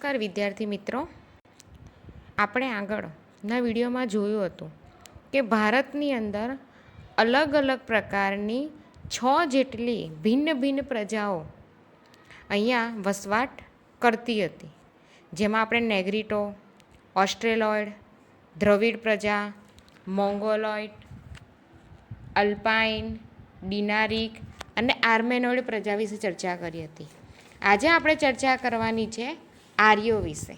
નમસ્કાર વિદ્યાર્થી મિત્રો, આપણે આગળના વિડીયોમાં જોયું હતું કે ભારતની અંદર અલગ અલગ પ્રકારની 6 જેટલી ભિન્ન ભિન્ન પ્રજાઓ અહીંયા વસવાટ કરતી હતી. જેમાં આપણે નેગ્રીટો, ઓસ્ટ્રેલોઇડ, દ્રવિડ પ્રજા, મોંગોલોઇડ, અલ્પાઇન, ડિનારિક અને આર્મેનોઇડ પ્રજા વિશે ચર્ચા કરી હતી. આજે આપણે ચર્ચા કરવાની છે આર્યો વિશે.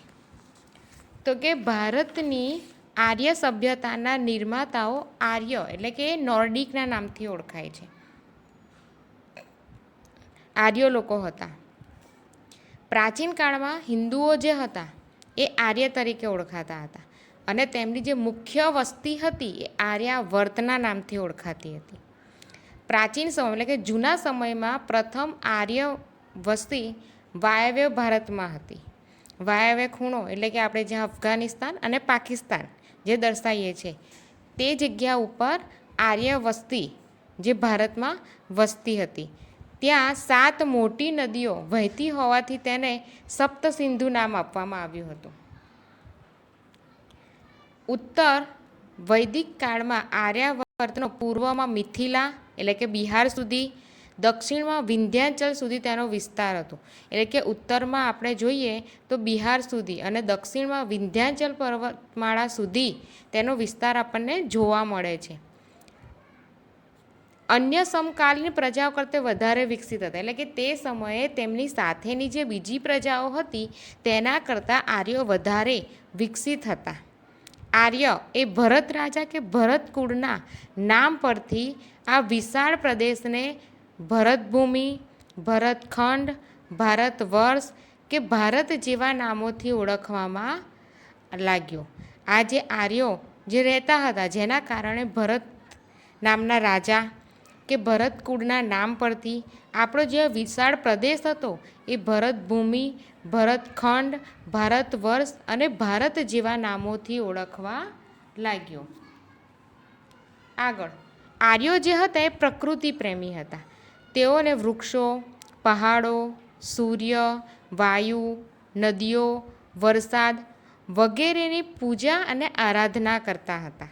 તો કે ભારતની આર્ય સભ્યતાના નિર્માતાઓ આર્ય એટલે કે નોર્ડિકના નામથી ઓળખાય છે. આર્યો લોકો હતા. પ્રાચીન કાળમાં હિન્દુઓ જે હતા એ આર્ય તરીકે ઓળખાતા હતા અને તેમની જે મુખ્ય વસ્તી હતી એ આર્યાવર્તના નામથી ઓળખાતી હતી. પ્રાચીન સમય એટલે કે જૂના સમયમાં પ્રથમ આર્ય વસ્તી વાયવ્ય ભારતમાં હતી. વાયવ્ય ખૂણો એટલે કે આપણે જ્યાં અફઘાનિસ્તાન અને પાકિસ્તાન જે દર્શાવીએ છીએ તે જગ્યા ઉપર આર્ય વસ્તી જે ભારતમાં વસતી હતી. ત્યાં 7 મોટી નદીઓ વહેતી હોવાથી તેને સપ્ત સિંધુ નામ આપવામાં આવ્યું હતું. ઉત્તર વૈદિક કાળમાં આર્યાવર્તનો પૂર્વમાં મિથિલા એટલે કે બિહાર સુધી, દક્ષિણમાં વિંધ્યાચલ સુધી તેનો વિસ્તાર હતો. એટલે કે ઉત્તરમાં આપણે જોઈએ તો બિહાર સુધી અને દક્ષિણમાં વિંધ્યાચલ પર્વતમાળા સુધી તેનો વિસ્તાર આપણને જોવા મળે છે. અન્ય સમકાલીન પ્રજાઓ કરતાં વધારે વિકસિત હતા. એટલે કે તે સમયે તેમની સાથેની જે બીજી પ્રજાઓ હતી તેના કરતાં આર્યો વધારે વિકસિત હતા. આર્ય એ ભરત રાજા કે ભરત કુળના નામ પરથી આ વિશાળ પ્રદેશને ભરતભૂમિ, ભરતખંડ, ભારત વર્ષ કે ભારત જેવા નામોથી ઓળખવામાં લાગ્યો. આ જે આર્યો જે રહેતા હતા જેના કારણે ભરત નામના રાજા કે ભરત કુળના નામ પરથી આપણો જે વિશાળ પ્રદેશ હતો એ ભરતભૂમિ, ભરતખંડ, ભારત વર્ષ અને ભારત જેવા નામોથી ઓળખવા લાગ્યો. આગળ આર્યો જે હતા એ પ્રકૃતિ પ્રેમી હતા. તેઓને વૃક્ષો, પહાડો, સૂર્ય, વાયુ, નદીઓ, વરસાદ વગેરેની પૂજા અને આરાધના કરતા હતા.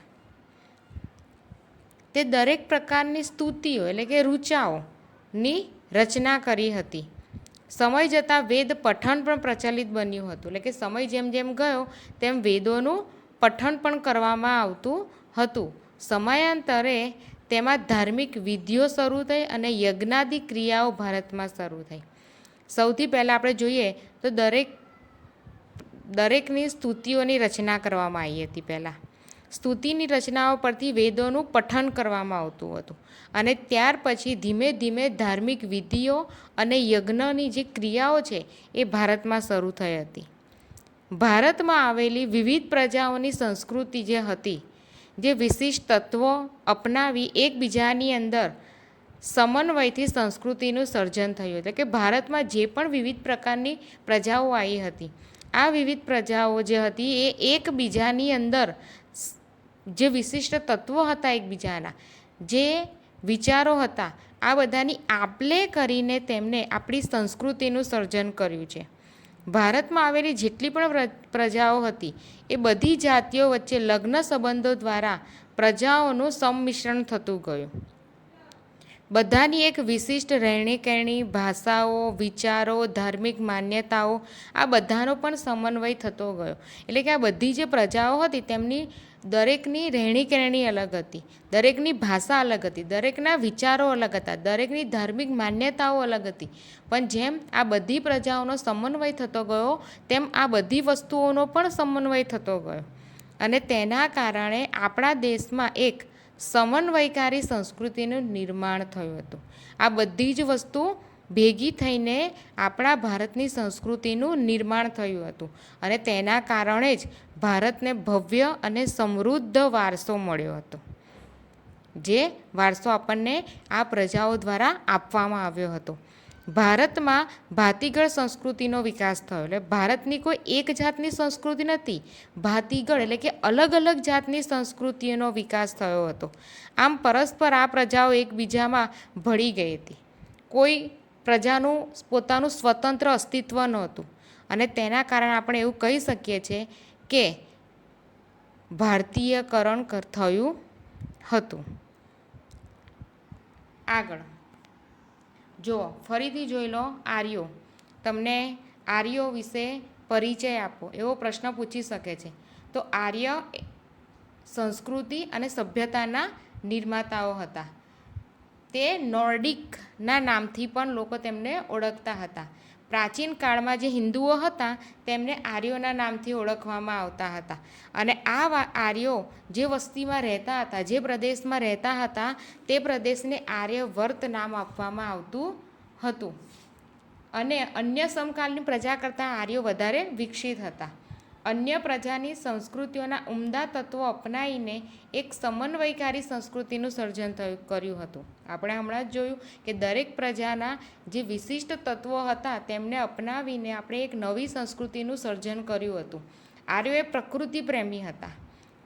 તે દરેક પ્રકારની સ્તુતિઓ એટલે કે ઋચાઓની રચના કરી હતી. સમય જતાં વેદ પઠન પણ પ્રચલિત બન્યું હતું. એટલે કે સમય જેમ જેમ ગયો તેમ વેદોનું પઠન પણ કરવામાં આવતું હતું. સમયાંતરે તેમાં ધાર્મિક વિધિઓ શરૂ થઈ અને યજ્ઞાદિ ક્રિયાઓ ભારતમાં શરૂ થઈ. સૌથી પહેલાં આપણે જોઈએ તો દરેકની સ્તુતિઓની રચના કરવામાં આવી હતી. પહેલાં સ્તુતિની રચનાઓ પરથી વેદોનું પઠન કરવામાં આવતું હતું અને ત્યાર પછી ધીમે ધીમે ધાર્મિક વિધિઓ અને યજ્ઞની જે ક્રિયાઓ છે એ ભારતમાં શરૂ થઈ હતી. ભારતમાં આવેલી વિવિધ પ્રજાઓની સંસ્કૃતિ જે હતી જે વિશિષ્ટ તત્વો અપનાવી એકબીજાની અંદર સમન્વયથી સંસ્કૃતિનું સર્જન થયું. એટલે કે ભારતમાં જે પણ વિવિધ પ્રકારની પ્રજાઓ આવી હતી આ વિવિધ પ્રજાઓ જે હતી એ એકબીજાની અંદર જે વિશિષ્ટ તત્વો હતા એકબીજાના જે વિચારો હતા આ બધાની આપલે કરીને તેમને આપણી સંસ્કૃતિનું સર્જન કર્યું છે. ભારતમાં આવેલી જેટલી પણ પ્રજાઓ હતી એ બધી જાતિઓ વચ્ચે લગ્ન સંબંધો દ્વારા પ્રજાઓનું સંમિશ્રણ થતું ગયું. બધાની એક વિશિષ્ટ રહેણીકરણી, ભાષાઓ, વિચારો, ધાર્મિક માન્યતાઓ આ બધાનો પણ સમન્વય થતો ગયો. એટલે કે આ બધી જે પ્રજાઓ હતી તેમની દરેકની રહેણીકરણી અલગ હતી, દરેકની ભાષા અલગ હતી, દરેકના વિચારો અલગ હતા, દરેકની ધાર્મિક માન્યતાઓ અલગ હતી. પણ જેમ આ બધી પ્રજાઓનો સમન્વય થતો ગયો તેમ આ બધી વસ્તુઓનો પણ સમન્વય થતો ગયો અને તેના કારણે આપણા દેશમાં એક સમન્વયકારી સંસ્કૃતિનું નિર્માણ થયું હતું. આ બધી જ વસ્તુ ભેગી થઈને આપણા ભારતની સંસ્કૃતિનું નિર્માણ થયું હતું અને તેના કારણે જ ભારતને ભવ્ય અને સમૃદ્ધ વારસો મળ્યો હતો. જે વારસો આપણને આ પ્રજાઓ દ્વારા આપવામાં આવ્યો હતો. ભારતમાં ભાતીગળ સંસ્કૃતિનો વિકાસ થયો. એટલે ભારતની કોઈ એક જાતની સંસ્કૃતિ નથી, ભાતીગળ એટલે કે અલગ અલગ જાતની સંસ્કૃતિનો વિકાસ થયો હતો. આમ પરસ્પર આ પ્રજાઓ એકબીજામાં ભળી ગઈ હતી. કોઈ પ્રજાનું પોતાનું સ્વતંત્ર અસ્તિત્વ નહોતું અને તેના કારણે આપણે એવું કહી શકીએ છીએ કે ભારતીયકરણ થયું હતું. આગળ જુઓ, ફરીથી જોઈ લો આર્યો. તમને આર્યો વિશે પરિચય આપો એવો પ્રશ્ન પૂછી શકે છે. તો આર્ય સંસ્કૃતિ અને સભ્યતાના નિર્માતાઓ હતા. તે નોર્ડિકના નામથી પણ લોકો તેમને ઓળખતા હતા. પ્રાચીન કાળમાં જે હિન્દુઓ હતા તેમને આર્યોના નામથી ઓળખવામાં આવતા હતા. અને આ આર્યો જે વસ્તીમાં રહેતા હતા, જે પ્રદેશમાં રહેતા હતા, તે પ્રદેશને આર્યવર્ત નામ આપવામાં આવતું હતું. અને અન્ય સમકાલીન પ્રજા કરતાં આર્યો વધારે વિકસિત હતા. અન્ય પ્રજાની સંસ્કૃતિઓના ઉમદા તત્વો અપનાવીને એક સમન્વયકારી સંસ્કૃતિનું સર્જન કર્યું હતું. આપણે હમણાં જ જોયું કે દરેક પ્રજાના જે વિશિષ્ટ તત્વો હતા તેમને અપનાવીને આપણે એક નવી સંસ્કૃતિનું સર્જન કર્યું હતું. આર્યો એ પ્રકૃતિ પ્રેમી હતા.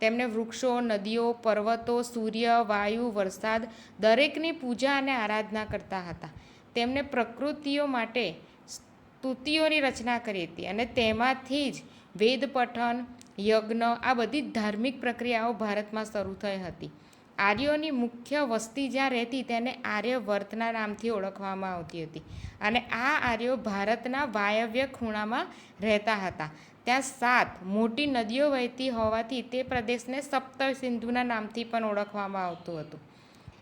તેમને વૃક્ષો, નદીઓ, પર્વતો, સૂર્ય, વાયુ, વરસાદ દરેકની પૂજા અને આરાધના કરતા હતા. તેમને પ્રકૃતિઓ માટે સ્તુતિઓની રચના કરી હતી અને તેમાંથી જ વેદ પઠન, યજ્ઞ, આ બધી ધાર્મિક પ્રક્રિયાઓ ભારતમાં શરૂ થઈ હતી. આર્યોની મુખ્ય વસ્તી જ્યાં રહેતી તેને આર્યવર્તના નામથી ઓળખવામાં આવતી હતી. અને આ આર્યો ભારતના વાયવ્ય ખૂણામાં રહેતા હતા. ત્યાં 7 મોટી નદીઓ વહેતી હોવાથી તે પ્રદેશને સપ્ત સિંધુના નામથી પણ ઓળખવામાં આવતું હતું.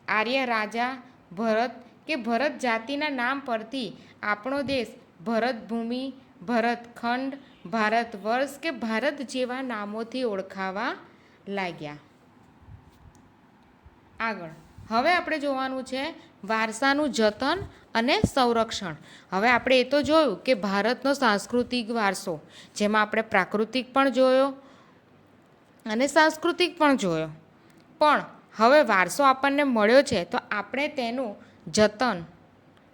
આર્ય રાજા ભરત કે ભરત જાતિના નામ પરથી આપણો દેશ ભરતભૂમિ, ભરતખંડ, ભારત વર્ષ કે ભારત જેવા નામોથી ઓળખાવા લાગ્યા. આગળ હવે આપણે જોવાનું છે વારસાનું જતન અને સંરક્ષણ. હવે આપણે એ તો જોયું કે ભારતનો સાંસ્કૃતિક વારસો, જેમાં આપણે પ્રાકૃતિક પણ જોયો અને સાંસ્કૃતિક પણ જોયો. પણ હવે વારસો આપણને મળ્યો છે તો આપણે તેનું જતન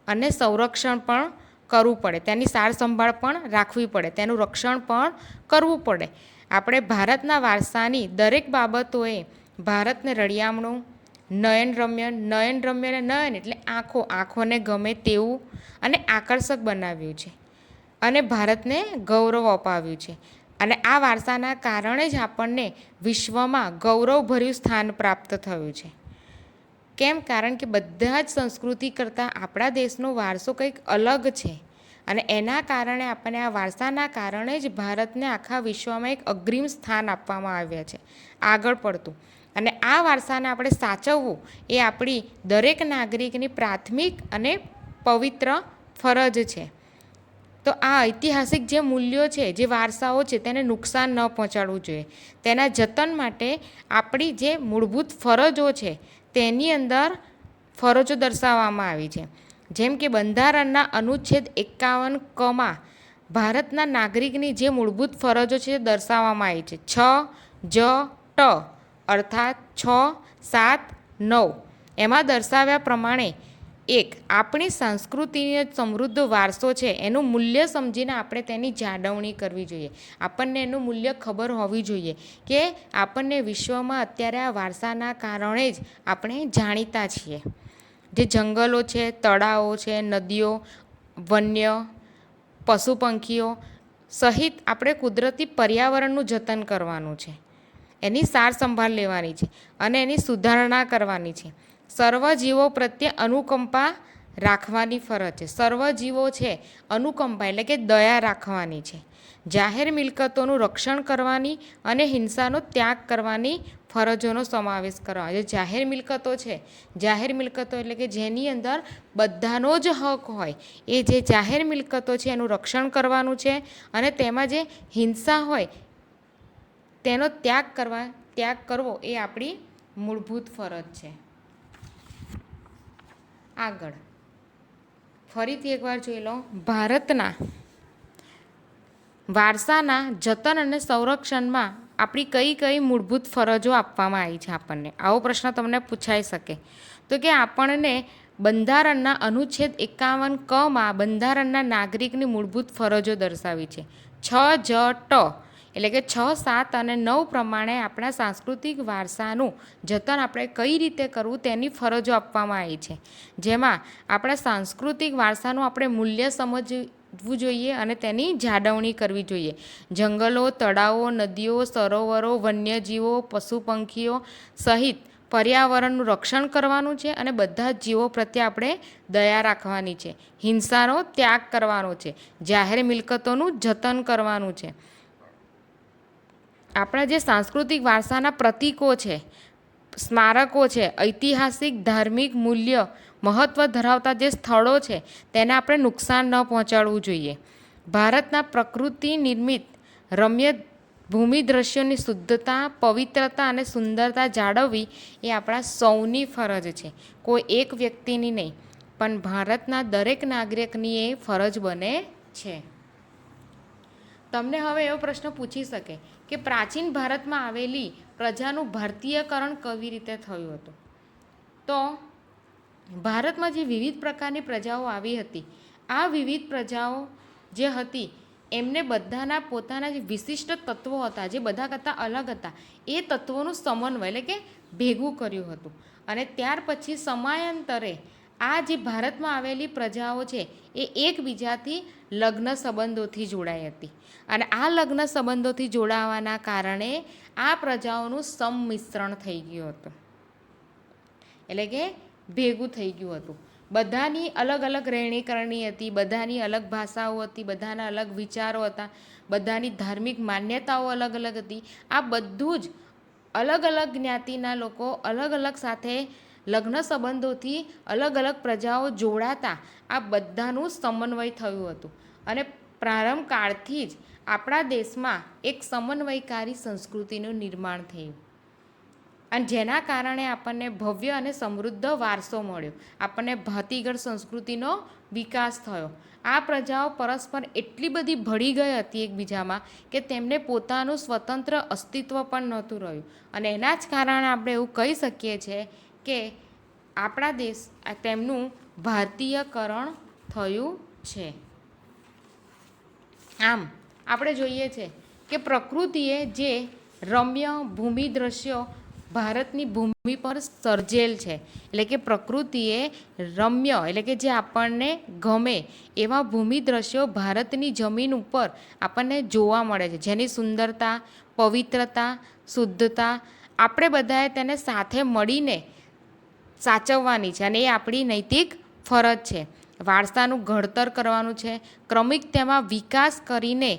અને સંરક્ષણ પણ કરવું પડે, તેની સાર સંભાળ પણ રાખવી પડે, તેનું રક્ષણ પણ કરવું પડે. આપણે ભારતના વારસાની દરેક બાબતોએ ભારતને રળિયામણું, નયનરમ્ય અને નયન એટલે આંખોને ગમે તેવું અને આકર્ષક બનાવ્યું છે અને ભારતને ગૌરવ અપાવ્યું છે. અને આ વારસાના કારણે જ આપણને વિશ્વમાં ગૌરવભર્યું સ્થાન પ્રાપ્ત થયું છે. કેમ? કારણ કે બધા જ સંસ્કૃતિ કરતાં આપણા દેશનો વારસો કંઈક અલગ છે અને એના કારણે આપણને આ વારસાના કારણે જ ભારતને આખા વિશ્વમાં એક અગ્રીમ સ્થાન આપવામાં આવ્યા છે, આગળ પડતું. અને આ વારસાને આપણે સાચવવું એ આપણી દરેક નાગરિકની પ્રાથમિક અને પવિત્ર ફરજ છે. તો આ ઐતિહાસિક જે મૂલ્યો છે, જે વારસાઓ છે, તેને નુકસાન ન પહોંચાડવું જોઈએ. તેના જતન માટે આપણી જે મૂળભૂત ફરજો છે તેની અંદર ફરજો દર્શાવવામાં આવી છે. જેમ કે બંધારણના અનુચ્છેદ 51 કમાં ભારતના નાગરિકની જે મૂળભૂત ફરજો છે દર્શાવવામાં આવી છે. 6J અર્થાત 6, 7, 9 એમાં દર્શાવ્યા પ્રમાણે આપણી સંસ્કૃતિનો સમૃદ્ધ વારસો છે એનું મૂલ્ય સમજીને આપણે તેની જાળવણી કરવી જોઈએ. આપણને એનું મૂલ્ય ખબર હોવી જોઈએ કે આપણને વિશ્વમાં અત્યારે આ વારસાના કારણે જ આપણે જાણીતા છીએ. જે જંગલો છે, તળાવો છે, નદીઓ, વન્ય પશુ પંખીઓ સહિત આપણે કુદરતી પર્યાવરણનું જતન કરવાનું છે, એની સાર સંભાળ લેવાની છે અને એની સુધારણા કરવાની છે. સર્વજીવો પ્રત્યે અનુકંપા રાખવાની ફરજ છે. સર્વજીવો છે અનુકંપા એટલે કે દયા રાખવાની છે. જાહેર મિલકતોનું રક્ષણ કરવાની અને હિંસાનો ત્યાગ કરવાની ફરજોનો સમાવેશ કરવાનો. જે જાહેર મિલકતો છે, જાહેર મિલકતો એટલે કે જેની અંદર બધાનો જ હક હોય, એ જે જાહેર મિલકતો છે એનું રક્ષણ કરવાનું છે અને તેમાં જે હિંસા હોય તેનો ત્યાગ કરવો એ આપણી મૂળભૂત ફરજ છે. આગળ ફરીથી એકવાર જોઈ લો, ભારતના વારસાના જતન અને સંરક્ષણમાં આપણી કઈ કઈ મૂળભૂત ફરજો આપવામાં આવી છે આપણને. આવો પ્રશ્ન તમને પૂછાઈ શકે. તો કે આપણને બંધારણના અનુચ્છેદ 51 કમાં બંધારણના નાગરિકની મૂળભૂત ફરજો દર્શાવી છે. 6J એટલે કે 6, 7 અને 9 પ્રમાણે આપણા સાંસ્કૃતિક વારસાનું જતન આપણે કઈ રીતે કરવું તેની ફરજો આપવામાં આવી છે. જેમાં આપણા સાંસ્કૃતિક વારસાનું આપણે મૂલ્ય સમજવું જોઈએ અને તેની જાળવણી કરવી જોઈએ. જંગલો, તળાવો, નદીઓ, સરોવરો, વન્યજીવો, પશુ પંખીઓ સહિત પર્યાવરણનું રક્ષણ કરવાનું છે અને બધા જ જીવો પ્રત્યે આપણે દયા રાખવાની છે. હિંસાનો ત્યાગ કરવાનો છે. જાહેર મિલકતોનું જતન કરવાનું છે. આપણા જે સાંસ્કૃતિક વારસાના પ્રતીકો છે, સ્મારકો છે, ઐતિહાસિક ધાર્મિક મૂલ્ય મહત્ત્વ ધરાવતા જે સ્થળો છે તેને આપણે નુકસાન ન પહોંચાડવું જોઈએ. ભારતના પ્રકૃતિ નિર્મિત રમ્ય ભૂમિ દ્રશ્યોની શુદ્ધતા, પવિત્રતા અને સુંદરતા જાળવવી એ આપણા સૌની ફરજ છે. કોઈ એક વ્યક્તિની નહીં, પણ ભારતના દરેક નાગરિકની એ ફરજ બને છે. તમને હવે એવો પ્રશ્ન પૂછી શકે કે પ્રાચીન ભારતમાં આવેલી પ્રજાનું ભારતીયકરણ કેવી રીતે થયું હતું? તો ભારતમાં જે વિવિધ પ્રકારની પ્રજાઓ આવી હતી, આ વિવિધ પ્રજાઓ જે હતી એમને બધાના પોતાના જે વિશિષ્ટ તત્વો હતા, જે બધા કરતાં અલગ હતા, એ તત્વોનું સમન્વય એટલે કે ભેગું કર્યું હતું. અને ત્યાર પછી સમયાંતરે આ જે ભારતમાં આવેલી પ્રજાઓ છે એ એકબીજાથી લગ્ન સંબંધોથી જોડાઈ હતી. અને આ લગ્ન સંબંધોથી જોડાવાના કારણે આ પ્રજાઓનું સંમિશ્રણ થઈ ગયું હતું, એટલે કે ભેગું થઈ ગયું હતું. બધાની અલગ અલગ રહેણીકરણી હતી, બધાની અલગ ભાષાઓ હતી, બધાના અલગ વિચારો હતા, બધાની ધાર્મિક માન્યતાઓ અલગ અલગ હતી. આ બધું જ અલગ અલગ જ્ઞાતિના લોકો અલગ અલગ સાથે લગ્ન સંબંધોથી અલગ અલગ પ્રજાઓ જોડાતા આ બધાનું સમન્વય થયું હતું. અને પ્રારંભ કાળથી જ આપણા દેશમાં એક સમન્વયકારી સંસ્કૃતિનું નિર્માણ થયું અને જેના કારણે આપણને ભવ્ય અને સમૃદ્ધ વારસો મળ્યો. આપણને ભાતીગળ સંસ્કૃતિનો વિકાસ થયો. આ પ્રજાઓ પરસ્પર એટલી બધી ભળી ગઈ હતી એકબીજામાં કે તેમને પોતાનું સ્વતંત્ર અસ્તિત્વ પણ નહોતું રહ્યું. અને એના જ કારણે આપણે એવું કહી શકીએ છીએ કે આપણા દેશ તેમનું ભારતીયકરણ થયું છે. આમ આપણે જોઈએ છે કે પ્રકૃતિએ જે રમ્ય ભૂમિ દ્રશ્યો ભારતની ભૂમિ પર સર્જેલ છે, એટલે કે પ્રકૃતિએ રમ્ય એટલે કે જે આપણને ગમે એવા ભૂમિ દ્રશ્યો ભારતની જમીન ઉપર આપણને જોવા મળે છે, જેની સુંદરતા, પવિત્રતા, શુદ્ધતા આપણે બધાએ તેને સાથે મળીને સાચવવાની છે અને એ આપણી નૈતિક ફરજ છે. વારસાનું ઘડતર કરવાનું છે. ક્રમિક તેમાં વિકાસ કરીને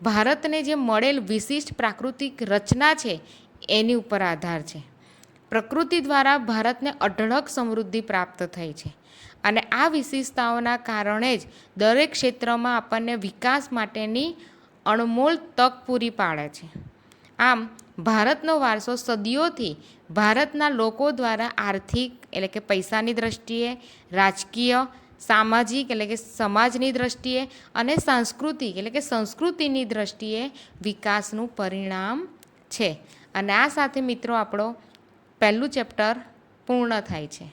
ભારતને જે મળેલ વિશિષ્ટ પ્રાકૃતિક રચના છે એની ઉપર આધાર છે. પ્રકૃતિ દ્વારા ભારતને અઢળક સમૃદ્ધિ પ્રાપ્ત થઈ છે અને આ વિશેષતાઓના કારણે જ દરેક ક્ષેત્રમાં આપણને વિકાસ માટેની અણમોલ તક પૂરી પાડે છે. આમ ભારતનો વારસો સદીઓથી ભારતના લોકો દ્વારા આર્થિક એટલે કે પૈસાની દ્રષ્ટિએ, રાજકીય, સામાજિક એટલે કે સમાજની દ્રષ્ટિએ અને સાંસ્કૃતિક એટલે કે સંસ્કૃતિની દ્રષ્ટિએ વિકાસનું પરિણામ છે. અને આ સાથે મિત્રો આપણો પહેલું ચેપ્ટર પૂર્ણ થાય છે.